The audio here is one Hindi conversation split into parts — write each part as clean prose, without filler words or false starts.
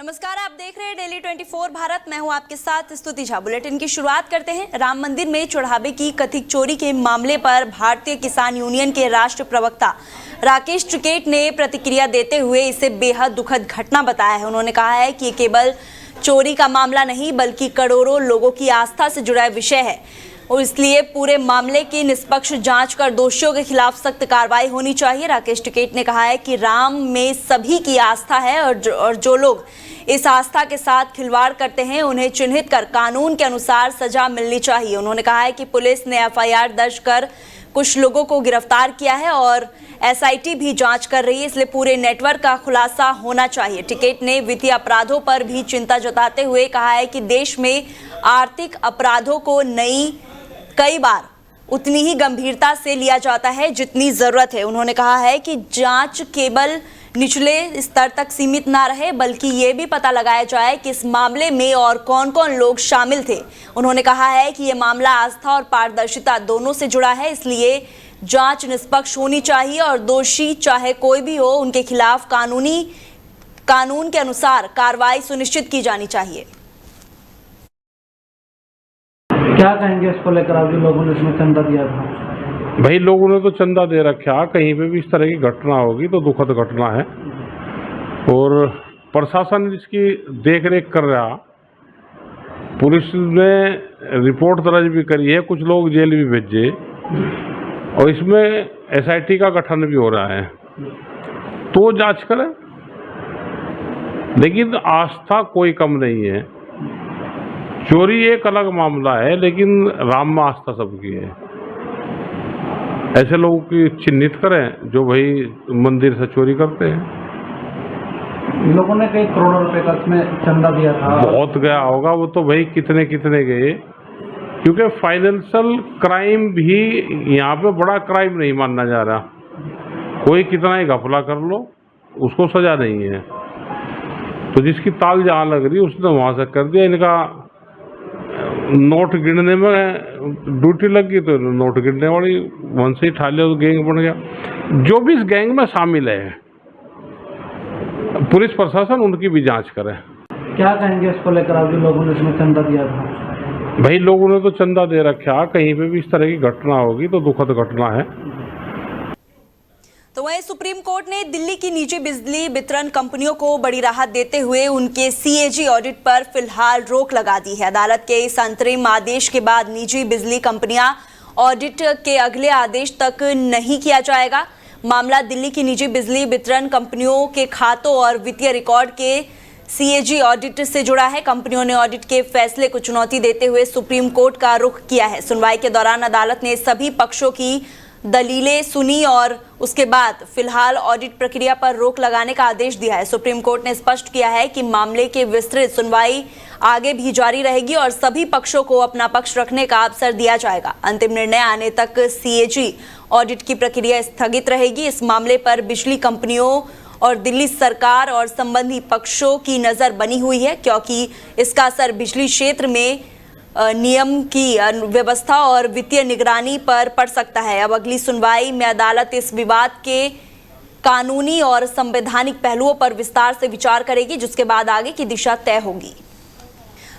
नमस्कार, आप देख रहे हैं डेली 24 भारत। मैं हूं आपके साथ स्तुति झा। बुलेटिन की शुरुआत करते हैं। राम मंदिर में चढ़ावे की कथित चोरी के मामले पर भारतीय किसान यूनियन के राष्ट्रीय प्रवक्ता राकेश टिकैत ने प्रतिक्रिया देते हुए इसे बेहद दुखद घटना बताया है। उन्होंने कहा है कि ये केवल चोरी का मामला नहीं बल्कि करोड़ों लोगों की आस्था से जुड़ा विषय है और इसलिए पूरे मामले की निष्पक्ष जांच कर दोषियों के खिलाफ सख्त कार्रवाई होनी चाहिए। राकेश टिकैत ने कहा है कि राम में सभी की आस्था है और जो लोग इस आस्था के साथ खिलवाड़ करते हैं उन्हें चिन्हित कर कानून के अनुसार सजा मिलनी चाहिए। उन्होंने कहा है कि पुलिस ने एफआईआर दर्ज कर कुछ लोगों को गिरफ्तार किया है और एसआईटी भी जांच कर रही है, इसलिए पूरे नेटवर्क का खुलासा होना चाहिए। टिकैत ने वित्तीय अपराधों पर भी चिंता जताते हुए कहा है कि देश में आर्थिक अपराधों को कई बार उतनी ही गंभीरता से लिया जाता है जितनी जरूरत है। उन्होंने कहा है कि जांच केवल निचले स्तर तक सीमित ना रहे बल्कि ये भी पता लगाया जाए कि इस मामले में और कौन कौन लोग शामिल थे। उन्होंने कहा है कि ये मामला आस्था और पारदर्शिता दोनों से जुड़ा है, इसलिए जांच निष्पक्ष होनी चाहिए और दोषी चाहे कोई भी हो उनके खिलाफ कानून के अनुसार कार्रवाई सुनिश्चित की जानी चाहिए। क्या कहेंगे इसको लेकर? अभी लोगों ने इसमें चंदा दिया था। भाई लोगों ने तो चंदा दे रखा, कहीं पे भी इस तरह की घटना होगी तो दुखद घटना है और प्रशासन इसकी देख रेख कर रहा। पुलिस ने रिपोर्ट दर्ज भी करी है, कुछ लोग जेल भी भेजे और इसमें एसआईटी का गठन भी हो रहा है तो जांच करें, लेकिन आस्था कोई कम नहीं है। चोरी एक अलग मामला है लेकिन राम में आस्था सबकी है। ऐसे लोगों की चिन्हित करें जो भाई मंदिर से चोरी करते हैं। लोगों ने कई करोड़ों रुपए का इसमें चंदा दिया था। बहुत गया होगा वो तो भाई, कितने कितने गए, क्योंकि फाइनेंशियल क्राइम भी यहाँ पे बड़ा क्राइम नहीं माना जा रहा। कोई कितना ही घपला कर लो उसको सजा नहीं है, तो जिसकी ताल जहाँ लग रही उसने वहाँ से कर दिया। इनका नोट गिनने में ड्यूटी लग गई तो नोट गिनने वाली वहीं से ही ठा लिया तो गैंग बन गया। जो भी इस गैंग में शामिल है पुलिस प्रशासन उनकी भी जांच करे। क्या कहेंगे इसको लेकर? अभी लोगों ने इसमें चंदा दिया था। भाई लोगों ने तो चंदा दे रखा, कहीं पे भी इस तरह की घटना होगी तो दुखद घटना है। तो वहीं सुप्रीम कोर्ट ने दिल्ली की निजी बिजली वितरण कंपनियों को बड़ी राहत देते हुए उनके सीएजी ऑडिट पर फिलहाल रोक लगा दी है। अदालत के इस अंतरिम आदेश के बाद निजी बिजली कंपनियां ऑडिट के अगले आदेश तक नहीं किया जाएगा। मामला दिल्ली की निजी बिजली वितरण कंपनियों के खातों और वित्तीय रिकॉर्ड के सीएजी ऑडिट से जुड़ा है। कंपनियों ने ऑडिट के फैसले को चुनौती देते हुए सुप्रीम कोर्ट का रुख किया है। सुनवाई के दौरान अदालत ने सभी पक्षों की दलीलें सुनी और उसके बाद फिलहाल ऑडिट प्रक्रिया पर रोक लगाने का आदेश दिया है। सुप्रीम कोर्ट ने स्पष्ट किया है कि मामले की विस्तृत सुनवाई आगे भी जारी रहेगी और सभी पक्षों को अपना पक्ष रखने का अवसर दिया जाएगा। अंतिम निर्णय आने तक सीएजी ऑडिट की प्रक्रिया स्थगित रहेगी। इस मामले पर बिजली कंपनियों और दिल्ली सरकार और संबंधी पक्षों की नजर बनी हुई है, क्योंकि इसका असर बिजली क्षेत्र में नियम की व्यवस्था और वित्तीय निगरानी पर पड़ सकता है। अब अगली सुनवाई में अदालत इस विवाद के कानूनी और संवैधानिक पहलुओं पर विस्तार से विचार करेगी, जिसके बाद आगे की दिशा तय होगी।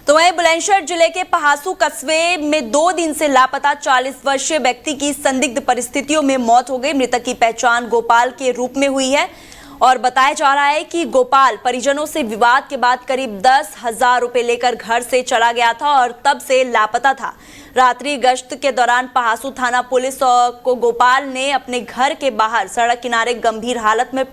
तो वहीं बुलंदशहर जिले के पहासू कस्बे में 2 दिन से लापता 40 वर्षीय व्यक्ति की संदिग्ध परिस्थितियों में मौत हो गई। मृतक की पहचान गोपाल के रूप में हुई है और बताया जा रहा है कि गोपाल परिजनों से विवाद के बाद करीब 10,000 रुपए लेकर घर से चला गया था और तब से लापता था। रात्रि गश्त के दौरान पहासू थाना पुलिस को गोपाल ने अपने घर के बाहर सड़क किनारे गंभीर हालत में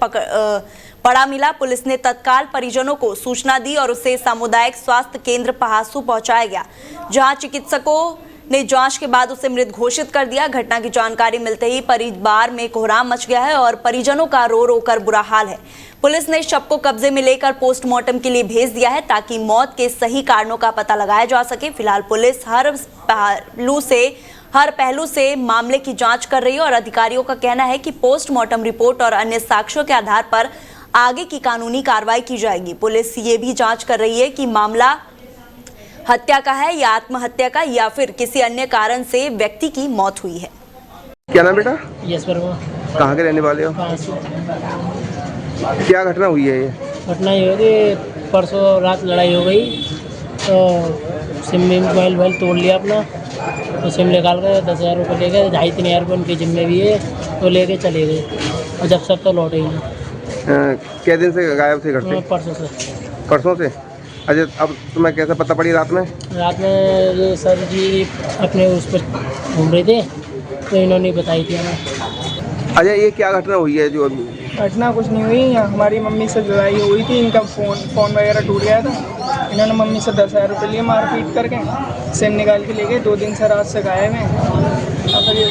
पड़ा मिला। पुलिस ने तत्काल परिजनों को सूचना दी और उसे सामुदायिक स्वास्थ्य केंद्र पहासू पहुंचाया गया, जहां चिकित्सकों ने जांच के बाद उसे मृत घोषित कर दिया। घटना की जानकारी मिलते ही परिवार में कोहराम मच गया है और परिजनों का रो रो कर बुरा हाल है। पुलिस ने शव को कब्जे में लेकर पोस्टमार्टम के लिए भेज दिया है ताकि मौत के सही कारणों का पता लगाया जा सके। फिलहाल पुलिस हर पहलू से मामले की जांच कर रही है और अधिकारियों का कहना है कि पोस्टमार्टम रिपोर्ट और अन्य साक्ष्यों के आधार पर आगे की कानूनी कार्रवाई की जाएगी। पुलिस ये भी जांच कर रही है कि मामला हत्या का है या आत्महत्या का या फिर किसी अन्य कारण से व्यक्ति की मौत हुई है। क्या नाम बेटा? यस वर्मा। कहाँ के रहने वाले हो? क्या घटना हुई है ये? घटना ये परसों रात लड़ाई हो गई तो सिम में मोबाइल तोड़ लिया अपना, तो सिम निकाल कर 10,000 रुपये ले गए, 2,500-3,000 रुपये उनकी जिम्मे भी है, तो लेके चले गए और जब सर तो लौटे ही नहीं। क्या दिन से गायब थे घर से? परसों से। अच्छा, अब तुम्हें कैसे पता पड़ी रात में? रात में ये सर जी अपने उस पर घूम रहे थे तो इन्होंने बताई थी हमें। अच्छा, ये क्या घटना हुई है जो अभी? घटना कुछ नहीं हुई, हमारी मम्मी से लड़ाई हुई थी, इनका फ़ोन वगैरह टूट गया था, इन्होंने मम्मी से 10,000 रुपये लिए मारपीट करके, सिम निकाल के ले गए। 2 दिन से रात से गायब हैं। अब फिर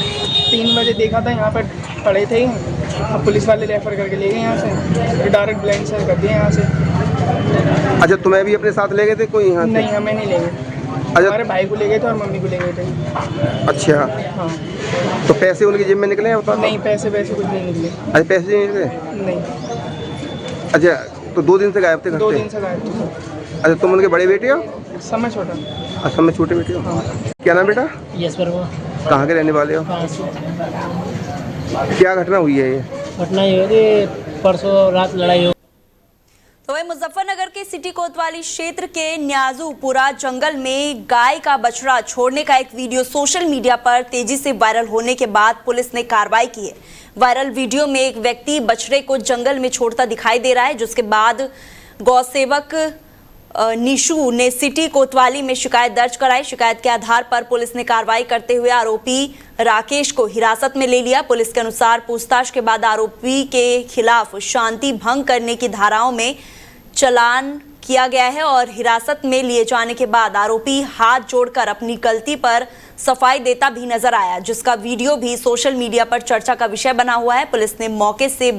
3 बजे देखा था यहाँ पर पड़े थे, अब पुलिस वाले रेफ़र करके ले गए यहाँ से, फिर डायरेक्ट ब्लाइंड से कर दिए यहाँ से। अच्छा, तुम्हें भी अपने साथ ले गए थे कोई यहाँ से? नहीं, हमें नहीं ले गए। अच्छा, हमारे भाई को ले गए थे और मम्मी को ले गए थे। अच्छा, हाँ। तो पैसे उनकी जेब में निकले हैं? नहीं, पैसे कुछ नहीं निकले। अच्छा, पैसे नहीं निकले? नहीं। अच्छा, तो 2 दिन से गायब थे घर से? 2 दिन से गायब थे। अच्छा, तुम उनके बड़े बेटे हो? समय छोटा। अच्छा, मैं छोटे बेटे हो। हाँ। क्या नाम बेटा? यस वर्मा। कहाँ के रहने वाले हो? कहाँ से? क्या घटना हुई है ये? घटना ये होगी, परसों रात लड़ाई हो। तो वही मुजफ्फरनगर के सिटी कोतवाली क्षेत्र के न्याजूपुरा जंगल में गाय का बछड़ा छोड़ने का एक वीडियो सोशल मीडिया पर तेजी से वायरल होने के बाद पुलिस ने कार्रवाई की है। वायरल वीडियो में एक व्यक्ति बछड़े को जंगल में छोड़ता दिखाई दे रहा है, जिसके बाद गौसेवक निशु ने सिटी कोतवाली में शिकायत दर्ज कराई। शिकायत के आधार पर पुलिस ने कार्रवाई करते हुए आरोपी राकेश को हिरासत में ले लिया। पुलिस के अनुसार पूछताछ के बाद आरोपी के खिलाफ शांति भंग करने की धाराओं में चालान किया गया है और हिरासत में लिए जाने के बाद आरोपी हाथ जोड़कर अपनी गलती पर सफाई देता भी नजर आया, जिसका वीडियो भी सोशल मीडिया पर चर्चा का विषय बना हुआ है। पुलिस ने मौके से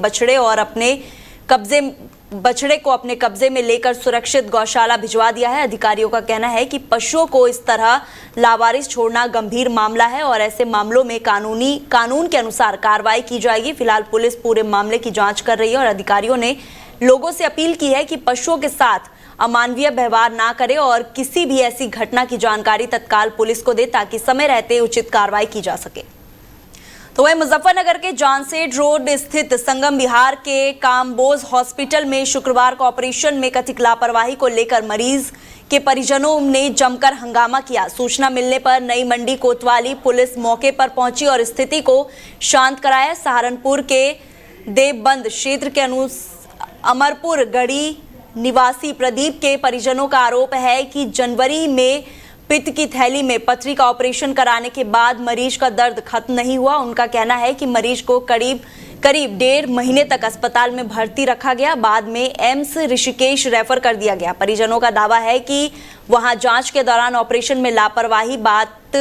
बछड़े को अपने कब्जे में लेकर सुरक्षित गौशाला भिजवा दिया है। अधिकारियों का कहना है कि पशुओं को इस तरह लावारिस छोड़ना गंभीर मामला है और ऐसे मामलों में कानून के अनुसार कार्रवाई की जाएगी। फिलहाल पुलिस पूरे मामले की जांच कर रही है और अधिकारियों ने लोगों से अपील की है कि पशुओं के साथ अमानवीय व्यवहार ना करें और किसी भी ऐसी घटना की जानकारी तत्काल पुलिस को दे ताकि समय रहते उचित कार्रवाई की जा सके। तो वह मुजफ्फरनगर के जानसेड रोड स्थित संगम विहार के कामबोज हॉस्पिटल में शुक्रवार को ऑपरेशन में कथित लापरवाही को लेकर मरीज के परिजनों ने जमकर हंगामा किया। सूचना मिलने पर नई मंडी कोतवाली पुलिस मौके पर पहुंची और स्थिति को शांत कराया। सहारनपुर के देवबंद क्षेत्र के अमरपुर गढ़ी निवासी प्रदीप के परिजनों का आरोप है कि जनवरी में पित्त की थैली में पथरी का ऑपरेशन कराने के बाद मरीज का दर्द खत्म नहीं हुआ। उनका कहना है कि मरीज को करीब 1.5 महीने तक अस्पताल में भर्ती रखा गया, बाद में एम्स ऋषिकेश रेफर कर दिया गया। परिजनों का दावा है कि वहां जांच के दौरान ऑपरेशन में लापरवाही बात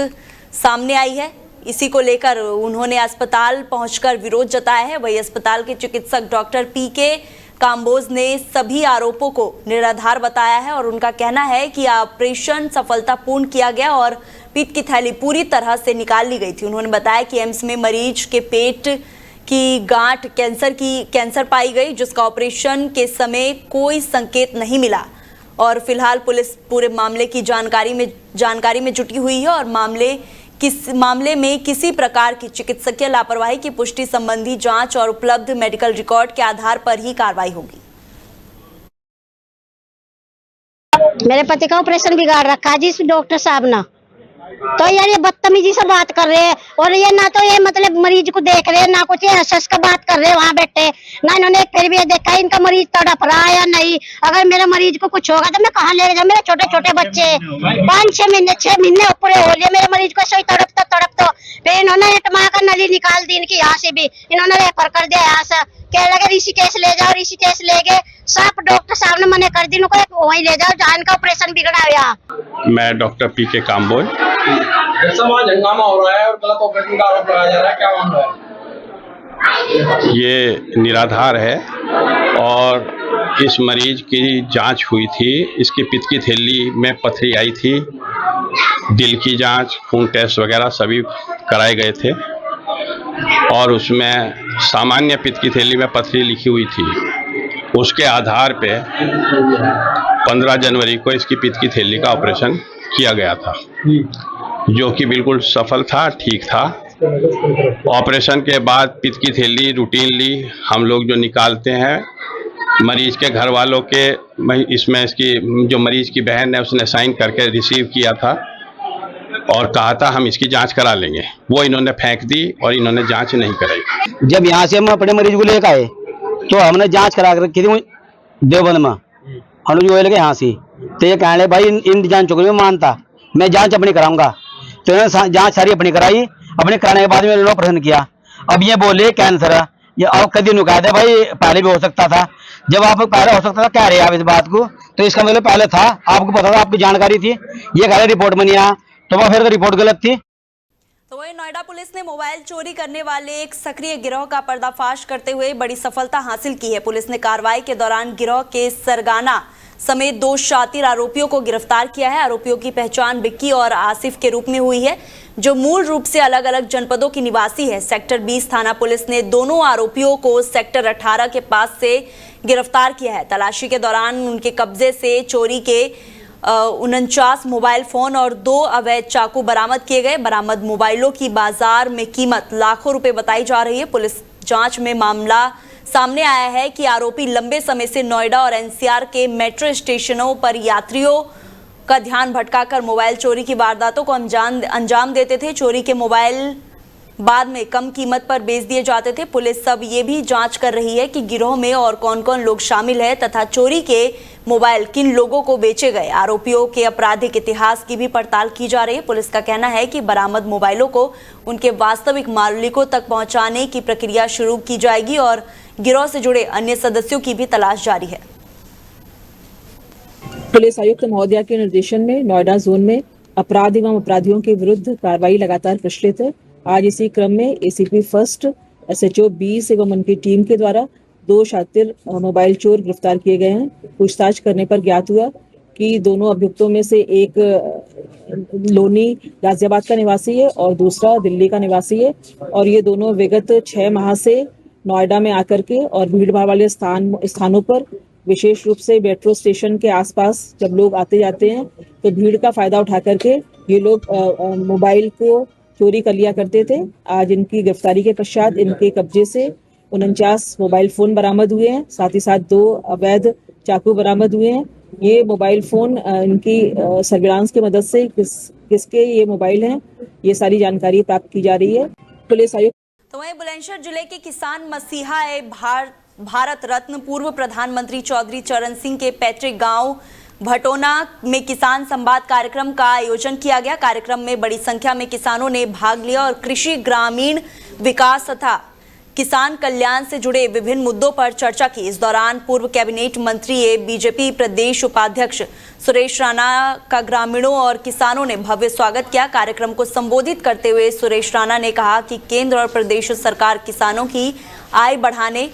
सामने आई है। इसी को लेकर उन्होंने अस्पताल पहुंचकर विरोध जताया है। वही अस्पताल के चिकित्सक डॉक्टर पीके काम्बोज ने सभी आरोपों को निराधार बताया है और उनका कहना है कि ऑपरेशन सफलतापूर्ण किया गया और पित्त की थैली पूरी तरह से निकाल ली गई थी। उन्होंने बताया कि एम्स में मरीज के पेट की गांठ कैंसर पाई गई, जिसका ऑपरेशन के समय कोई संकेत नहीं मिला और फिलहाल पुलिस पूरे मामले की जानकारी में जुटी हुई है और मामले में किसी प्रकार की चिकित्सकीय लापरवाही की पुष्टि संबंधी जांच और उपलब्ध मेडिकल रिकॉर्ड के आधार पर ही कार्रवाई होगी। मेरे पति का ऑपरेशन बिगाड़ रखा है जी इस डॉक्टर साहब ना, तो यार ये बदतमीजी से बात कर रहे हैं और ये ना तो ये मतलब मरीज को देख रहे हैं ना कुछ हंस का बात कर रहे हैं वहाँ बैठे ना। इन्होंने फिर भी देखा इनका मरीज तड़प रहा है या नहीं। अगर मेरे मरीज को कुछ होगा तो मैं कहाँ ले जाऊँ? मेरे छोटे छोटे बच्चे 5-6 महीने ऊपर हो लिए मेरे मरीज को ऐसे तड़प फिर इन्होंने एटमा का नली निकाल दी इनकी, यहाँ से भी इन्होंने रेफर कर दिया। यहाँ से कह लगे ऋषिकेश ले जाओ, ऋषिकेश ले गए, सब डॉक्टर साहब ने मना कर दी इनको वहीं ले जाओ जहाँ इनका ऑपरेशन बिगड़ा हुआ। मैं डॉक्टर पीके काम्बोज। हंगामा हो रहा है और गलत ऑपरेशन का आरोप लगाया जा रहा है, क्या मामला है? ये निराधार है और इस मरीज की जांच हुई थी। इसकी पित्त की थैली में पथरी आई थी, दिल की जांच, खून टेस्ट वगैरह सभी कराए गए थे और उसमें सामान्य पित्त की थैली में पथरी लिखी हुई थी। उसके आधार पे 15 जनवरी को इसकी पित्त की थैली का ऑपरेशन किया गया था, जो कि बिल्कुल सफल था, ठीक था। ऑपरेशन के बाद पित्त की थैली रूटीनली हम लोग जो निकालते हैं मरीज के घर वालों के इसमें इसकी जो मरीज की बहन है उसने साइन करके रिसीव किया था और कहा था हम इसकी जांच करा लेंगे, वो इन्होंने फेंक दी और इन्होंने जांच नहीं कराई। जब यहाँ से हम अपने मरीज को लेकर आए तो हमने जांच करा कर रखी थी देवबंद में, हम जो लगे यहाँ से तो ये कहने भाई इन जांच चुके में मानता मैं जांच अपनी कराऊंगा, तो इन्होंने जांच सारी अपनी कराई। अपने कराने के बाद में इन्होंने ऑपरेशन किया। अब ये बोले कैंसर है, ये अब कभी नहीं कहा था भाई पहले भी हो सकता था। जब आप पहले हो सकता था कह रहे आप इस बात को, तो इसका मतलब पहले था, आपको पता था, आपकी जानकारी थी। ये कह रहे रिपोर्ट में नहीं आया तो वह फिर रिपोर्ट गलत थी। तो वहीं नोएडा पुलिस ने मोबाइल चोरी करने वाले एक सक्रिय गिरोह का पर्दाफाश करते हुए बड़ी सफलता हासिल की है। पुलिस ने कार्रवाई के दौरान गिरोह के सरगाना समेत 2 शातिर आरोपियों को गिरफ्तार किया है। आरोपियों की पहचान विक्की और आसिफ के रूप में हुई है, जो मूल रूप से अलग अलग जनपदों की निवासी है। सेक्टर 20 थाना पुलिस ने दोनों आरोपियों को सेक्टर 18 के पास से गिरफ्तार किया है। तलाशी के दौरान उनके कब्जे से चोरी के 49 मोबाइल फोन और 2 अवैध चाकू बरामद किए गए। बरामद मोबाइलों की बाजार में कीमत लाखों रुपए बताई जा रही है। पुलिस जांच में मामला सामने आया है कि आरोपी लंबे समय से नोएडा और एनसीआर के मेट्रो स्टेशनों पर यात्रियों का ध्यान भटकाकर मोबाइल चोरी की वारदातों को अंजाम देते थे। चोरी के मोबाइल बाद में कम कीमत पर बेच दिए जाते थे। पुलिस अब ये भी जांच कर रही है कि गिरोह में और कौन कौन लोग शामिल हैं तथा चोरी के मोबाइल किन लोगों को बेचे गए। आरोपियों के आपराधिक इतिहास की भी पड़ताल की जा रही है। पुलिस का कहना है कि बरामद मोबाइलों को उनके वास्तविक मालिकों तक पहुंचाने की प्रक्रिया शुरू की जाएगी और गिरोह से जुड़े अन्य सदस्यों की भी तलाश जारी है। पुलिस आयुक्त महोदया के निर्देशन में नोएडा जोन में अपराध एवं अपराधियों के विरुद्ध कार्रवाई लगातार प्रचलित है। आज इसी क्रम में एसीपी फर्स्ट SHO 20 एवं उनकी टीम के द्वारा 2 शातिर मोबाइल चोर गिरफ्तार किए गए हैं। पूछताछ करने पर ज्ञात हुआ कि दोनों अभियुक्तों में से एक लोनी गाजियाबाद का निवासी है और दूसरा दिल्ली का निवासी है और ये दोनों विगत 6 माह से नोएडा में आकर के और भीड़ भाड़ वाले स्थानों पर विशेष रूप से मेट्रो स्टेशन के आसपास जब लोग आते जाते हैं तो भीड़ का फायदा उठा करके ये लोग मोबाइल को चोरी कर लिया करते थे। आज इनकी गिरफ्तारी के पश्चात इनके कब्जे से 49 मोबाइल फोन बरामद हुए हैं, साथ ही साथ 2 अवैध चाकू बरामद हुए हैं। ये मोबाइल फोन इनकी सर्विलांस की मदद से किसके ये मोबाइल हैं ये सारी जानकारी प्राप्त की जा रही है। पुलिस आयुक्त तो वहीं बुलंदशहर जिले के किसान मसीहा भारत रत्न पूर्व प्रधानमंत्री चौधरी चरण सिंह के पैतृक गांव भटोना में किसान संवाद कार्यक्रम का आयोजन किया गया। कार्यक्रम में बड़ी संख्या में किसानों ने भाग लिया और कृषि, ग्रामीण विकास तथा किसान कल्याण से जुड़े विभिन्न मुद्दों पर चर्चा की। इस दौरान पूर्व कैबिनेट मंत्री बीजेपी प्रदेश उपाध्यक्ष सुरेश राणा का ग्रामीणों और किसानों ने भव्य स्वागत किया। कार्यक्रम को संबोधित करते हुए सुरेश राणा ने कहा कि केंद्र और प्रदेश सरकार किसानों की आय बढ़ाने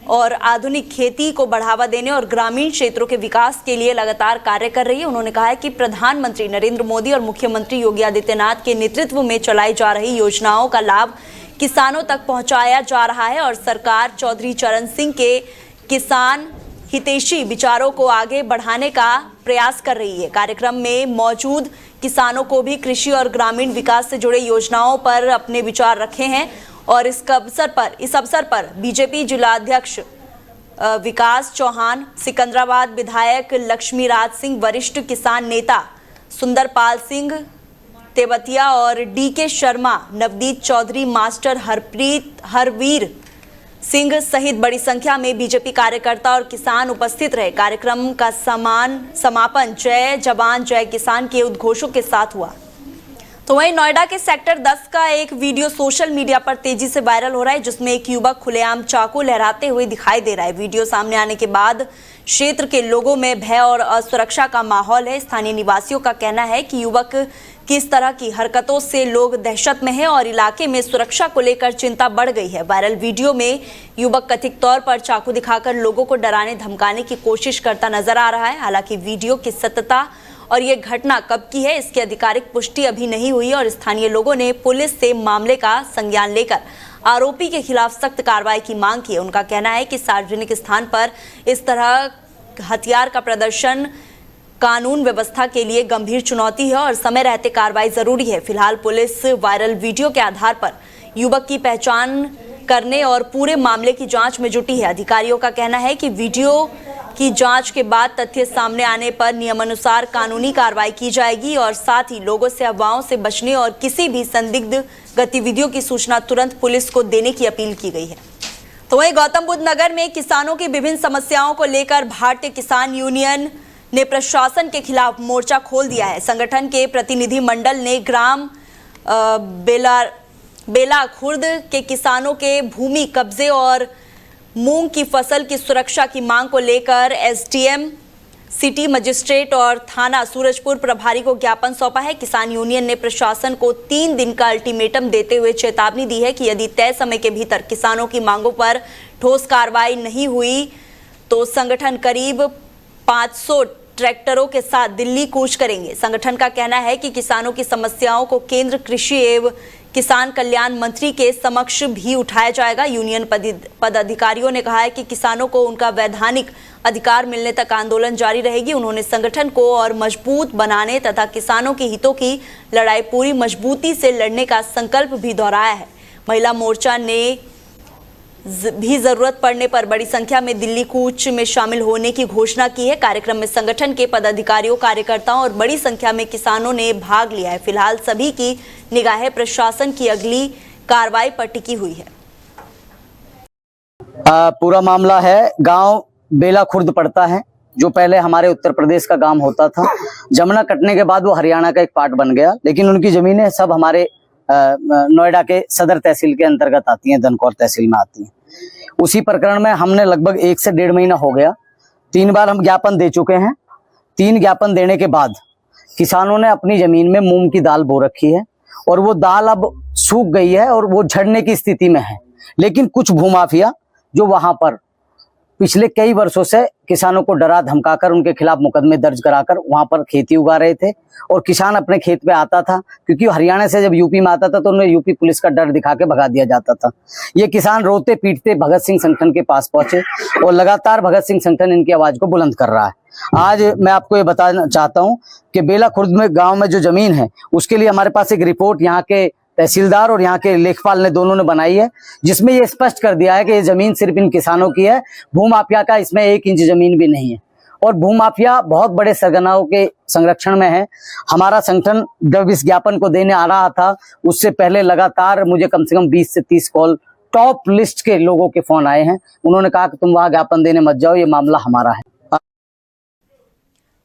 और आधुनिक खेती को बढ़ावा देने और ग्रामीण क्षेत्रों के विकास के लिए लगातार कार्य कर रही है। उन्होंने कहा है कि प्रधानमंत्री नरेंद्र मोदी और मुख्यमंत्री योगी आदित्यनाथ के नेतृत्व में चलाई जा रही योजनाओं का लाभ किसानों तक पहुंचाया जा रहा है और सरकार चौधरी चरण सिंह के किसान हितैषी विचारों को आगे बढ़ाने का प्रयास कर रही है। कार्यक्रम में मौजूद किसानों को भी कृषि और ग्रामीण विकास से जुड़े योजनाओं पर अपने विचार रखे हैं और इस अवसर पर बीजेपी जिलाध्यक्ष विकास चौहान, सिकंदराबाद विधायक लक्ष्मी राज सिंह, वरिष्ठ किसान नेता सुंदरपाल सिंह तेवतिया और DK शर्मा, नवदीप चौधरी, मास्टर हरवीर सिंह सहित बड़ी संख्या में बीजेपी कार्यकर्ता और किसान उपस्थित रहे। कार्यक्रम का समापन जय जवान जय किसान के उद्घोषों के साथ हुआ। तो वहीं नोएडा के सेक्टर 10 का एक वीडियो सोशल मीडिया पर तेजी से वायरल हो रहा है, जिसमें एक युवक खुलेआम चाकू लहराते हुए दिखाई दे रहा है। वीडियो सामने आने के बाद क्षेत्र के लोगों में भय और असुरक्षा का माहौल है। स्थानीय निवासियों का कहना है कि युवक की इस तरह की हरकतों से लोग दहशत में हैं और इलाके में सुरक्षा को लेकर चिंता बढ़ गई है। वायरल वीडियो में युवक कथित तौर पर चाकू दिखाकर लोगों को डराने धमकाने की कोशिश करता नजर आ रहा है। हालांकि वीडियो की सत्यता और ये घटना कब की है इसकी आधिकारिक पुष्टि अभी नहीं हुई और स्थानीय लोगों ने पुलिस से मामले का संज्ञान लेकर आरोपी के खिलाफ सख्त कार्रवाई की मांग की है। उनका कहना है कि सार्वजनिक स्थान पर इस तरह हथियार का प्रदर्शन कानून व्यवस्था के लिए गंभीर चुनौती है और समय रहते कार्रवाई जरूरी है। फिलहाल पुलिस वायरल वीडियो के आधार पर युवक की पहचान करने और पूरे मामले की जांच में जुटी है। अधिकारियों का कहना है कि वीडियो की जांच के बाद तथ्य सामने आने पर नियमानुसार कानूनी कार्रवाई की जाएगी और साथ ही लोगों से अफवाहों से बचने और किसी भी संदिग्ध गतिविधियों की सूचना तुरंत पुलिस को देने की अपील की गई है। तो वहीं गौतम बुद्ध नगर में किसानों की विभिन्न समस्याओं को लेकर भारतीय किसान यूनियन ने प्रशासन के खिलाफ मोर्चा खोल दिया है। संगठन के प्रतिनिधि मंडल ने ग्राम बेला खुर्द के किसानों के भूमि कब्जे और मूंग की फसल की सुरक्षा की मांग को लेकर एसडीएम, सिटी मजिस्ट्रेट और थाना सूरजपुर प्रभारी को ज्ञापन सौंपा है। किसान यूनियन ने प्रशासन को 3 दिन का अल्टीमेटम देते हुए चेतावनी दी है कि यदि तय समय के भीतर किसानों की मांगों पर ठोस कार्रवाई नहीं हुई तो संगठन करीब 500 ट्रैक्टरों के साथ दिल्ली कूच करेंगे। संगठन का कहना है कि किसानों की समस्याओं को केंद्र कृषि एवं किसान कल्याण मंत्री के समक्ष भी उठाया जाएगा। यूनियन पदाधिकारियों ने कहा है कि किसानों को उनका वैधानिक अधिकार मिलने तक आंदोलन जारी रहेगी। उन्होंने संगठन को और मजबूत बनाने तथा किसानों के हितों की लड़ाई पूरी मजबूती से लड़ने का संकल्प भी दोहराया है। महिला मोर्चा ने भी जरूरत पड़ने पर बड़ी संख्या में दिल्ली कूच में शामिल होने की घोषणा की है। कार्यक्रम में संगठन के पदाधिकारियों, कार्यकर्ताओं और बड़ी संख्या में किसानों ने भाग लिया है। फिलहाल सभी की निगाहें प्रशासन की अगली कार्रवाई पर टिकी हुई है। पूरा मामला है गांव बेला खुर्द पड़ता है, जो पहले हमारे उत्तर प्रदेश का गांव होता था। जमुना कटने के बाद वो हरियाणा का एक पार्ट बन गया, लेकिन उनकी जमीनें सब हमारे नोएडा के सदर तहसील के अंतर्गत आती हैं, धनकौर तहसील में आती हैं। उसी प्रकरण में हमने लगभग 1 से 1.5 महीना हो गया, 3 बार हम ज्ञापन दे चुके हैं। 3 ज्ञापन देने के बाद किसानों ने अपनी जमीन में मूंग की दाल बो रखी है और वो दाल अब सूख गई है और वो झड़ने की स्थिति में है। लेकिन कुछ भूमाफिया जो वहां पर पिछले कई वर्षों से किसानों को डरा धमकाकर उनके खिलाफ मुकदमे दर्ज कराकर वहां पर खेती उगा रहे थे और किसान अपने खेत पे आता था, क्योंकि हरियाणा से जब यूपी में आता था तो उन्हें यूपी पुलिस का डर दिखा के भगा दिया जाता था। ये किसान रोते पीटते भगत सिंह संगठन के पास पहुंचे और लगातार भगत सिंह संगठन इनकी आवाज को बुलंद कर रहा है। आज मैं आपको ये बताना चाहता हूँ कि बेला खुर्द में गाँव में जो जमीन है उसके लिए हमारे पास एक रिपोर्ट यहाँ के तहसीलदार और यहाँ के लेखपाल ने दोनों ने बनाई है, जिसमें ये स्पष्ट कर दिया है कि ये जमीन सिर्फ इन किसानों की है। भूमाफिया का इसमें 1 इंच जमीन भी नहीं है और भूमाफिया बहुत बड़े सरगनाओं के संरक्षण में है। हमारा संगठन जब इस ज्ञापन को देने आ रहा था उससे पहले लगातार मुझे कम से कम 20 से 30 कॉल टॉप लिस्ट के लोगों के फोन आए हैं। उन्होंने कहा कि तुम वहां ज्ञापन देने मत जाओ, ये मामला हमारा है।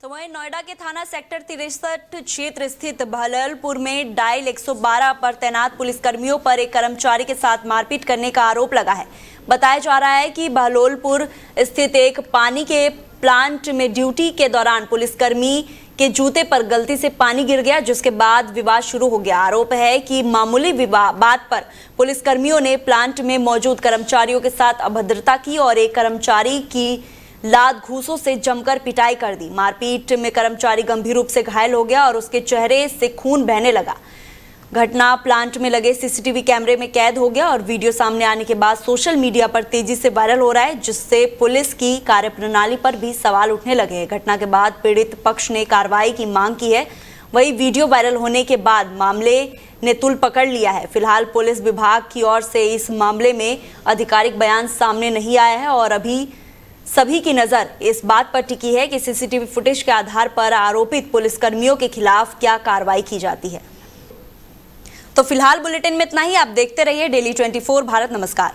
तो वहीं नोएडा के थाना सेक्टर 63 क्षेत्र स्थित बहलोलपुर में डायल 112 पर तैनात पुलिसकर्मियों पर एक कर्मचारी के साथ मारपीट करने का आरोप लगा है। बताया जा रहा है कि बहलोलपुर स्थित एक पानी के प्लांट में ड्यूटी के दौरान पुलिसकर्मी के जूते पर गलती से पानी गिर गया, जिसके बाद विवाद शुरू हो गया। आरोप है कि मामूली बात पर पुलिसकर्मियों ने प्लांट में मौजूद कर्मचारियों के साथ अभद्रता की और एक कर्मचारी की लात घूंसों से जमकर पिटाई कर दी। मारपीट में कर्मचारी गंभीर रूप से घायल हो गया और उसके चेहरे से खून बहने लगा। घटना प्लांट में लगे सीसीटीवी कैमरे में कैद हो गया और वीडियो सामने आने के बाद सोशल मीडिया पर तेजी से वायरल हो रहा है, जिससे पुलिस की कार्यप्रणाली पर भी सवाल उठने लगे हैं। घटना के बाद पीड़ित पक्ष ने कार्रवाई की मांग की है। वही वीडियो वायरल होने के बाद मामले ने तूल पकड़ लिया है। फिलहाल पुलिस विभाग की ओर से इस मामले में आधिकारिक बयान सामने नहीं आया है और अभी सभी की नजर इस बात पर टिकी है कि सीसीटीवी फुटेज के आधार पर आरोपित पुलिसकर्मियों के खिलाफ क्या कार्रवाई की जाती है। तो फिलहाल बुलेटिन में इतना ही। आप देखते रहिए डेली 24 भारत। नमस्कार।